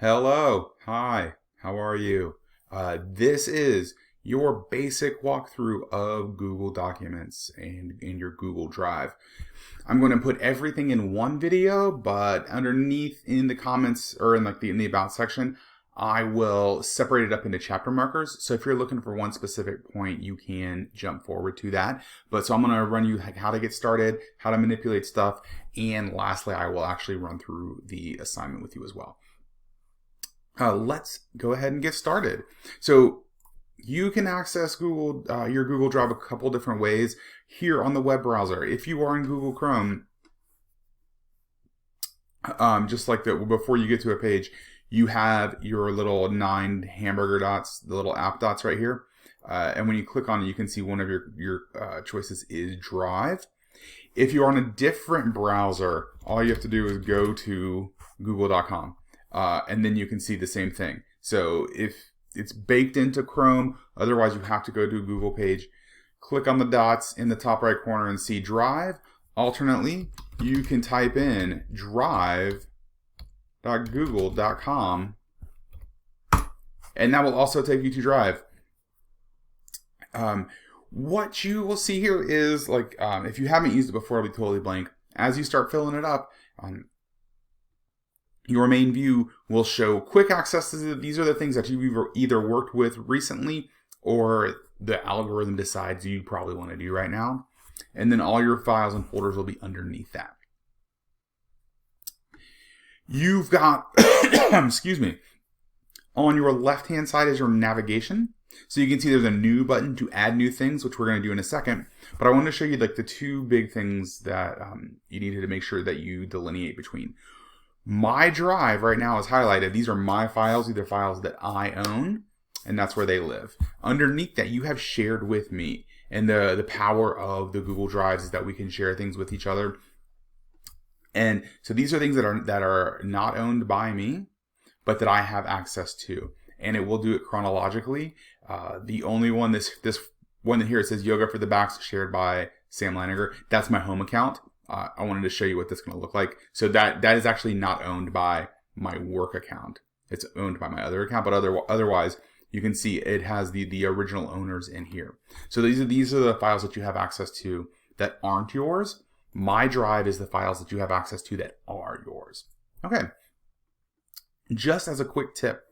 Hello, hi, how are you? This is your basic walkthrough of Google Documents and in your Google Drive. I'm going to put everything in one video, but underneath in the comments or in the about section, I will separate it up into chapter markers. So if you're looking for one specific point, you can jump forward to that. But so I'm going to run you how to get started, how to manipulate stuff, and lastly, I will actually run through the assignment with you as well. Let's go ahead and get started. So you can access your Google Drive a couple different ways here on the web browser. If you are in Google Chrome, just like that, before you get to a page, you have your little 9 hamburger dots, the little app dots right here. And when you click on it, you can see one of your choices is Drive. If you're on a different browser, all you have to do is go to google.com. And then you can see the same thing. So if it's baked into Chrome, otherwise you have to go to a Google page, click on the dots in the top right corner and see Drive. Alternately, you can type in drive.google.com and that will also take you to Drive. What you will see here is if you haven't used it before, it'll be totally blank. As you start filling it up, your main view will show quick access. These are the things that you've either worked with recently or the algorithm decides you probably want to do right now. And then all your files and folders will be underneath that. You've got, excuse me, on your left-hand side is your navigation. So you can see there's a new button to add new things, which we're going to do in a second. But I want to show you the two big things that you needed to make sure that you delineate between. My drive right now is highlighted. These are my files, either files that I own, and that's where they live. Underneath that, you have shared with me. And the power of the Google Drives is that we can share things with each other. And so these are things that are not owned by me, but that I have access to. And it will do it chronologically. The only one, this one here, it says Yoga for the Backs, shared by Sam Leininger. That's my home account. I wanted to show you what this is going to look like. So that is actually not owned by my work account. It's owned by my other account, but otherwise you can see it has the original owners in here. So these are the files that you have access to that aren't yours. My drive is the files that you have access to that are yours. Okay. Just as a quick tip,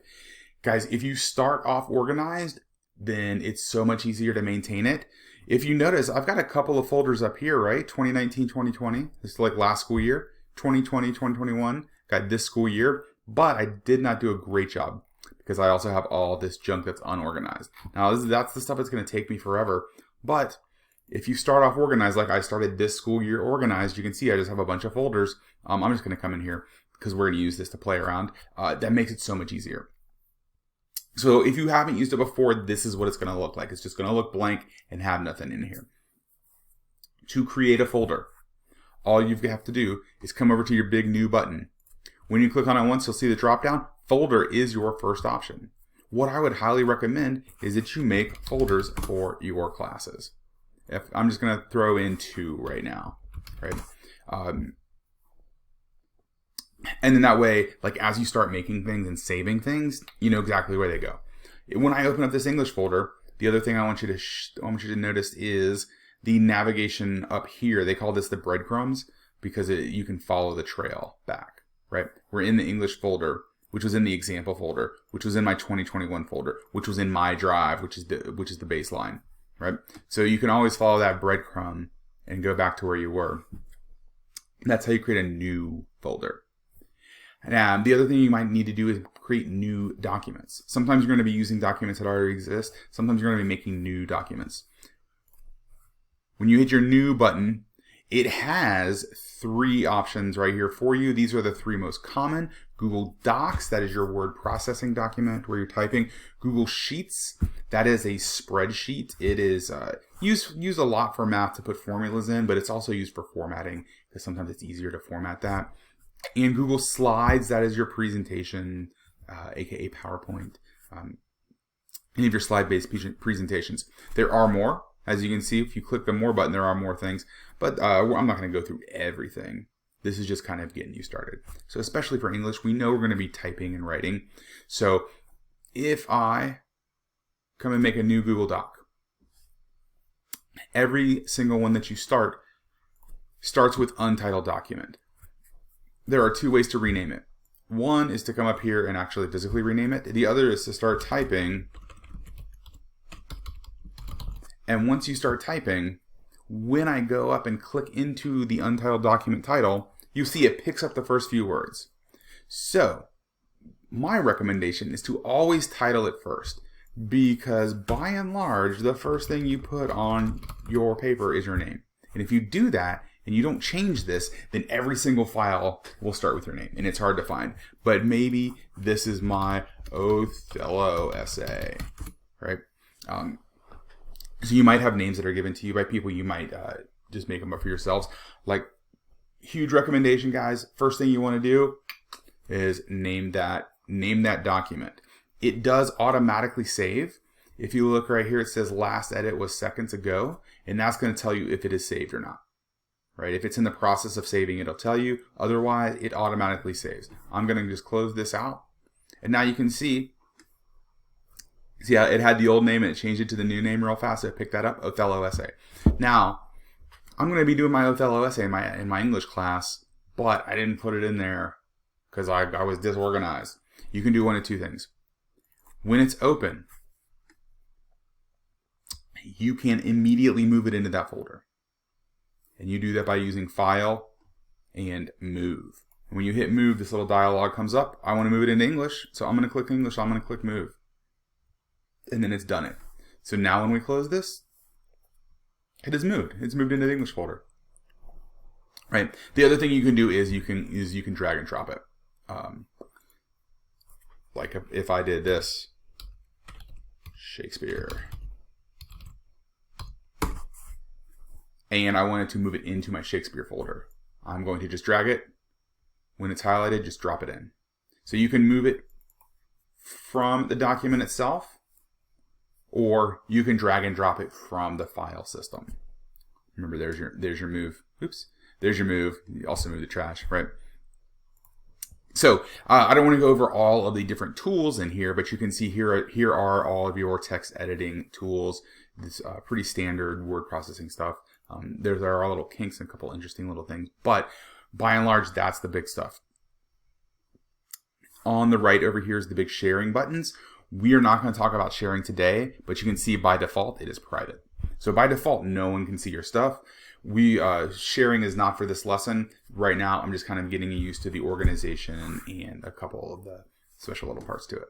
guys, if you start off organized, then it's so much easier to maintain it. If you notice, I've got a couple of folders up here, right? 2019, 2020. This is like last school year. 2020, 2021. Got this school year. But I did not do a great job because I also have all this junk that's unorganized. Now, that's the stuff that's going to take me forever. But if you start off organized, like I started this school year organized, you can see I just have a bunch of folders. I'm just going to come in here because we're going to use this to play around. That makes it so much easier. So if you haven't used it before, this is what it's going to look like. It's just going to look blank and have nothing in here. To create a folder, all you have to do is come over to your big new button. When you click on it once, you'll see the drop down. Folder is your first option. What I would highly recommend is that you make folders for your classes. I'm just going to throw in 2 right now, right? And then that way, as you start making things and saving things, you know exactly where they go. When I open up this English folder, the other thing I want you to notice is the navigation up here. They call this the breadcrumbs because you can follow the trail back, right? We're in the English folder, which was in the example folder, which was in my 2021 folder, which was in my drive, which is the baseline, right? So you can always follow that breadcrumb and go back to where you were. That's how you create a new folder. And the other thing you might need to do is create new documents. Sometimes you're going to be using documents that already exist. Sometimes you're going to be making new documents. When you hit your new button, it has 3 options right here for you. These are the 3 most common. Google Docs, that is your word processing document where you're typing. Google Sheets, that is a spreadsheet. It is used a lot for math to put formulas in, but it's also used for formatting because sometimes it's easier to format that. And Google Slides, that is your presentation, aka PowerPoint, any of your slide-based presentations. There are more. As you can see, if you click the More button, there are more things. But I'm not going to go through everything. This is just kind of getting you started. So especially for English, we know we're going to be typing and writing. So if I come and make a new Google Doc, every single one that you starts with untitled document. There are two ways to rename it. One is to come up here and actually physically rename it. The other is to start typing. And once you start typing, when I go up and click into the untitled document title, you see it picks up the first few words. So my recommendation is to always title it first, because by and large, the first thing you put on your paper is your name. And if you do that, and you don't change this, then every single file will start with your name, and it's hard to find. But maybe this is my Othello essay, right? So you might have names that are given to you by people. You might just make them up for yourselves. Like, huge recommendation, guys. First thing you want to do is name that document. It does automatically save. If you look right here, it says last edit was seconds ago, and that's going to tell you if it is saved or not. Right? If it's in the process of saving, it'll tell you. Otherwise, it automatically saves. I'm going to just close this out. And now you can see how it had the old name and it changed it to the new name real fast. So I picked that up, Othello essay. Now, I'm going to be doing my Othello essay in my English class, but I didn't put it in there because I was disorganized. You can do one of two things. When it's open, you can immediately move it into that folder. And you do that by using File and Move. And when you hit Move, this little dialog comes up. I want to move it into English, so I'm going to click English. I'm going to click Move. And then it's done it. So now when we close this, it is moved. It's moved into the English folder. Right? The other thing you can do is you can drag and drop it. Like if I did this, Shakespeare, and I wanted to move it into my Shakespeare folder, I'm going to just drag it. When it's highlighted, just drop it in. So you can move it from the document itself, or you can drag and drop it from the file system. Remember, there's your move. Oops. There's your move. You also move the trash, right? So I don't want to go over all of the different tools in here, but you can see here are all of your text editing tools. This pretty standard word processing stuff. There are little kinks and a couple interesting little things, but by and large, that's the big stuff. On the right over here is the big sharing buttons. We are not going to talk about sharing today, but you can see by default, it is private. So by default, no one can see your stuff. Sharing is not for this lesson. Right now, I'm just kind of getting you used to the organization and a couple of the special little parts to it.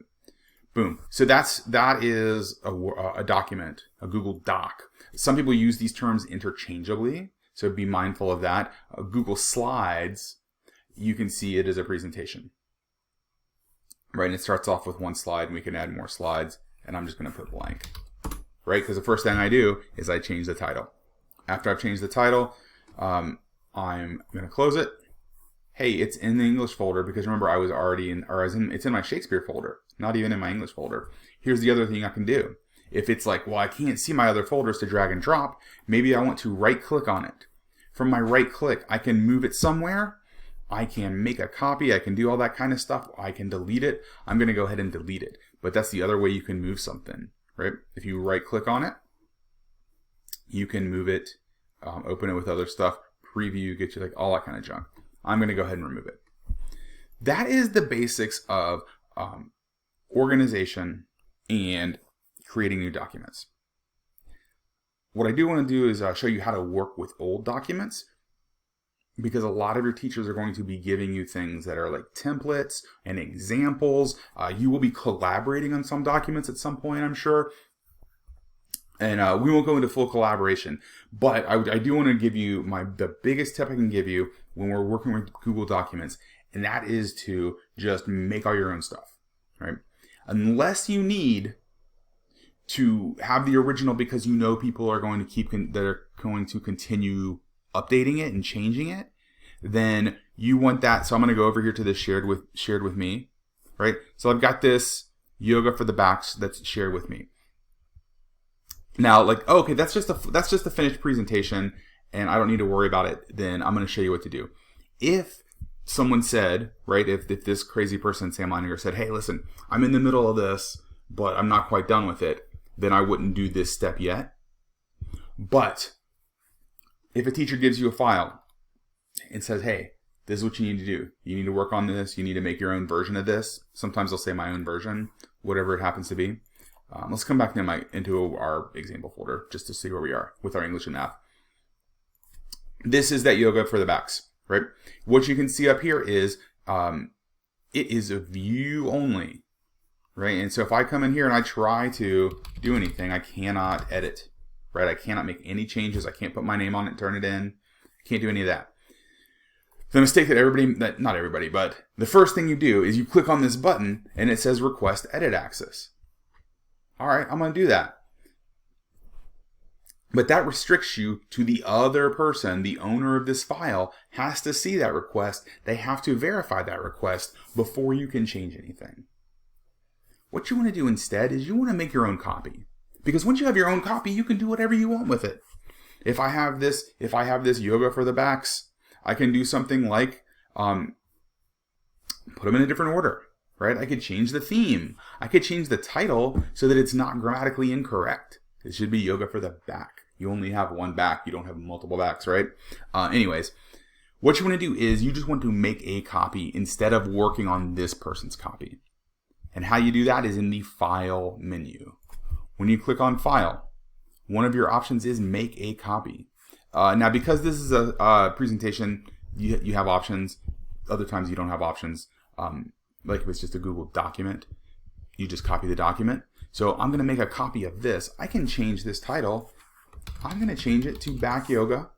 Boom. So that is a document, a Google Doc. Some people use these terms interchangeably, so be mindful of that. Google Slides, you can see it as a presentation. Right, and it starts off with one slide, and we can add more slides, and I'm just going to put blank. Right, because the first thing I do is I change the title. After I've changed the title, I'm going to close it. Hey, it's in the English folder, because remember, it's in my Shakespeare folder, not even in my English folder. Here's the other thing I can do. If it's like, well, I can't see my other folders to drag and drop, maybe I want to right-click on it. From my right-click, I can move it somewhere. I can make a copy. I can do all that kind of stuff. I can delete it. I'm going to go ahead and delete it. But that's the other way you can move something, right? If you right-click on it, you can move it, open it with other stuff, preview, get you like all that kind of junk. I'm going to go ahead and remove it. That is the basics of organization and creating new documents. What I do want to do is show you how to work with old documents, because a lot of your teachers are going to be giving you things that are like templates and examples. You will be collaborating on some documents at some point, I'm sure. And we won't go into full collaboration, but I do want to give you the biggest tip I can give you when we're working with Google Documents, and that is to just make all your own stuff, right? Unless you need to have the original because you know people are going to continue updating it and changing it, then you want that. So I'm going to go over here to this shared with me, right? So I've got this yoga for the backs that's shared with me. Now, like, oh, okay, that's just a finished presentation, and I don't need to worry about it. Then I'm going to show you what to do. If someone said, right, if this crazy person, Sam Leininger, said, hey, listen, I'm in the middle of this, but I'm not quite done with it, then I wouldn't do this step yet. But if a teacher gives you a file and says, hey, this is what you need to do. You need to work on this. You need to make your own version of this. Sometimes they'll say my own version, whatever it happens to be. Let's come back into our example folder just to see where we are with our English and math. This is that yoga for the backs, right? What you can see up here is it is a view only, right? And so if I come in here and I try to do anything, I cannot edit, right? I cannot make any changes. I can't put my name on it, turn it in. I can't do any of that. The mistake that not everybody, but the first thing you do is you click on this button and it says request edit access. All right, I'm going to do that. But that restricts you to the other person, the owner of this file, has to see that request. They have to verify that request before you can change anything. What you want to do instead is you want to make your own copy. Because once you have your own copy, you can do whatever you want with it. If I have this yoga for the backs, I can do something like put them in a different order, right? I could change the theme. I could change the title so that it's not grammatically incorrect. It should be yoga for the back. You only have one back. You don't have multiple backs, right? Anyways, what you want to do is you just want to make a copy instead of working on this person's copy. And how you do that is in the File menu. When you click on File, one of your options is Make a Copy. Now, because this is a presentation, you have options. Other times you don't have options. Like if it's just a Google document, you just copy the document. So I'm going to make a copy of this. I can change this title. I'm going to change it to Back Yoga.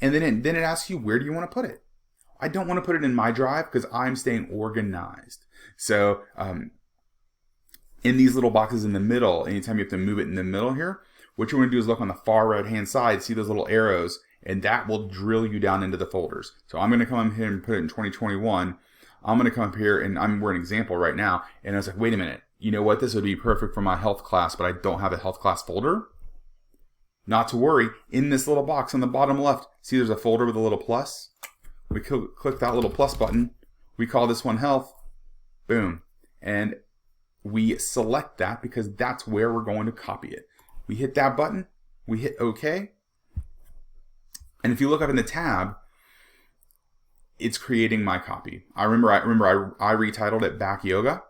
And then it asks you, where do you want to put it? I don't want to put it in my drive because I'm staying organized. So in these little boxes in the middle, anytime you have to move it in the middle here, what you want to do is look on the far right hand side, see those little arrows, and that will drill you down into the folders. So I'm going to come up here and put it in 2021. I'm going to come up here and we're an example right now. And I was like, wait a minute, you know what? This would be perfect for my health class, but I don't have a health class folder. Not to worry, in this little box on the bottom left, see there's a folder with a little plus? We click that little plus button. We call this one health. Boom. And we select that because that's where we're going to copy it. We hit that button, we hit OK, and if you look up in the tab, it's creating my copy. I remember I retitled it Back Yoga,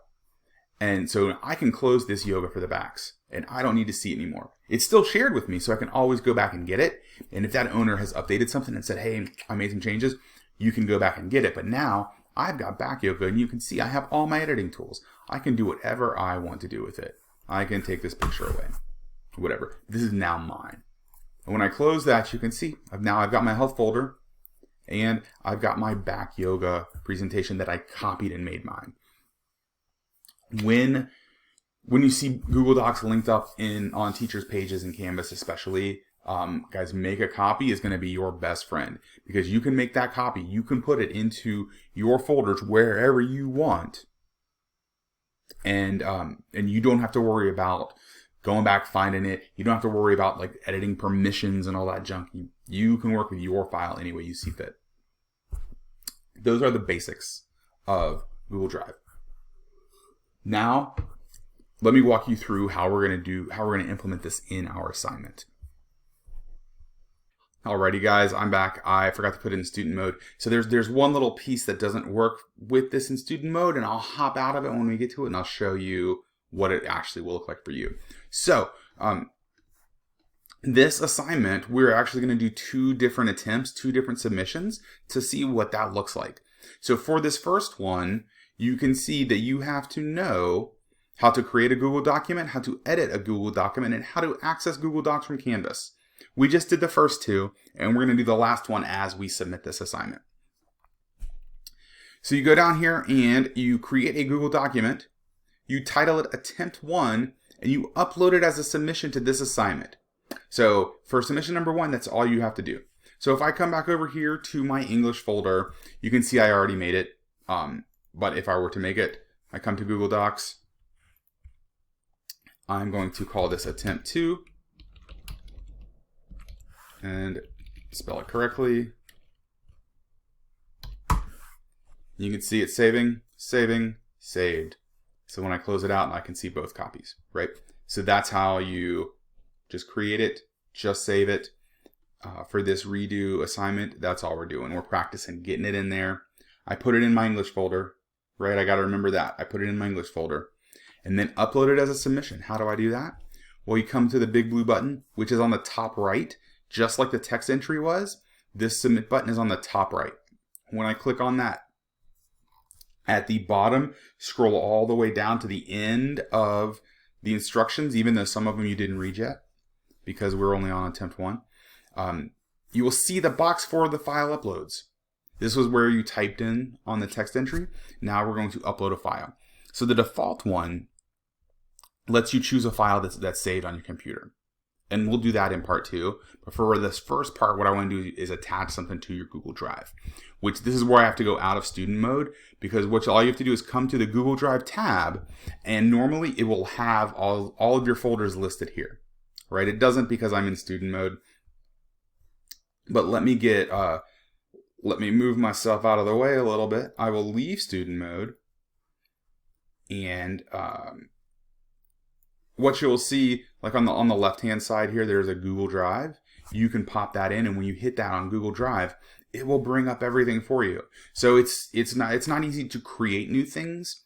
and so I can close this yoga for the backs, and I don't need to see it anymore. It's still shared with me, so I can always go back and get it, and if that owner has updated something and said, hey, I made some changes, you can go back and get it, but now I've got Back Yoga, and you can see I have all my editing tools. I can do whatever I want to do with it. I can take this picture away. Whatever. This is now mine. And when I close that, you can see I've got my health folder and I've got my Back Yoga presentation that I copied and made mine. When you see Google Docs linked up on teachers' pages in Canvas especially, guys, make a copy is going to be your best friend because you can make that copy. You can put it into your folders wherever you want. And you don't have to worry about going back, finding it. You don't have to worry about like editing permissions and all that junk. You can work with your file any way you see fit. Those are the basics of Google Drive. Now, let me walk you through how we're going to implement this in our assignment. Alrighty guys, I'm back. I forgot to put it in student mode. So there's one little piece that doesn't work with this in student mode, and I'll hop out of it when we get to it and I'll show you what it actually will look like for you. So this assignment, we're actually going to do 2 different attempts, 2 different submissions to see what that looks like. So for this first one, you can see that you have to know how to create a Google document, how to edit a Google document, and how to access Google Docs from Canvas. We just did the first 2, and we're going to do the last one as we submit this assignment. So you go down here and you create a Google document, you title it Attempt 1, and you upload it as a submission to this assignment. So for submission number 1, that's all you have to do. So if I come back over here to my English folder, you can see I already made it. But if I were to make it, I come to Google Docs. I'm going to call this Attempt 2 and spell it correctly. You can see it saving, saved. So when I close it out, I can see both copies, right? So that's how you just create it, just save it. For this redo assignment, that's all we're doing. We're practicing getting it in there. I put it in my English folder, right? I got to remember that. I put it in my English folder and then upload it as a submission. How do I do that? Well, you come to the big blue button, which is on the top right, just like the text entry was. This submit button is on the top right. When I click on that, at the bottom, scroll all the way down to the end of the instructions, even though some of them you didn't read yet, because we're only on attempt 1. You will see the box for the file uploads. This was where you typed in on the text entry. Now we're going to upload a file. So the default one lets you choose a file that's saved on your computer. And we'll do that in part 2. But for this first part, what I want to do is attach something to your Google Drive, which this is where I have to go out of student mode, because all you have to do is come to the Google Drive tab, and normally it will have all of your folders listed here, right? It doesn't because I'm in student mode. But let me move myself out of the way a little bit. I will leave student mode, and what you'll see, like on the left-hand side here, there's a Google Drive. You can pop that in, and when you hit that on Google Drive, it will bring up everything for you. So it's not easy to create new things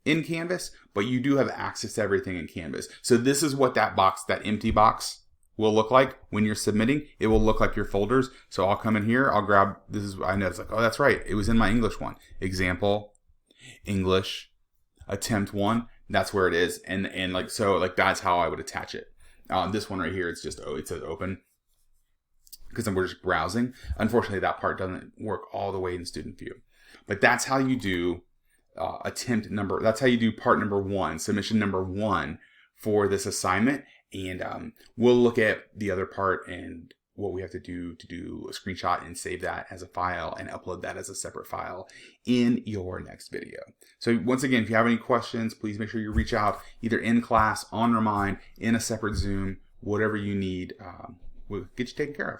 in Canvas, but you do have access to everything in Canvas. So this is what that empty box will look like when you're submitting. It will look like your folders. So I'll come in here, I'll grab, I know it's like, oh, that's right. It was in my English one. Example, English, attempt 1. That's where it is. And that's how I would attach it. This one right here, it says open, because we're just browsing. Unfortunately, that part doesn't work all the way in student view. But that's how you do that's how you do part number 1, submission number 1 for this assignment. And we'll look at the other part and what we have to do a screenshot and save that as a file and upload that as a separate file in your next video. So once again, if you have any questions, please make sure you reach out either in class, on Remind, in a separate Zoom, whatever you need, we'll get you taken care of.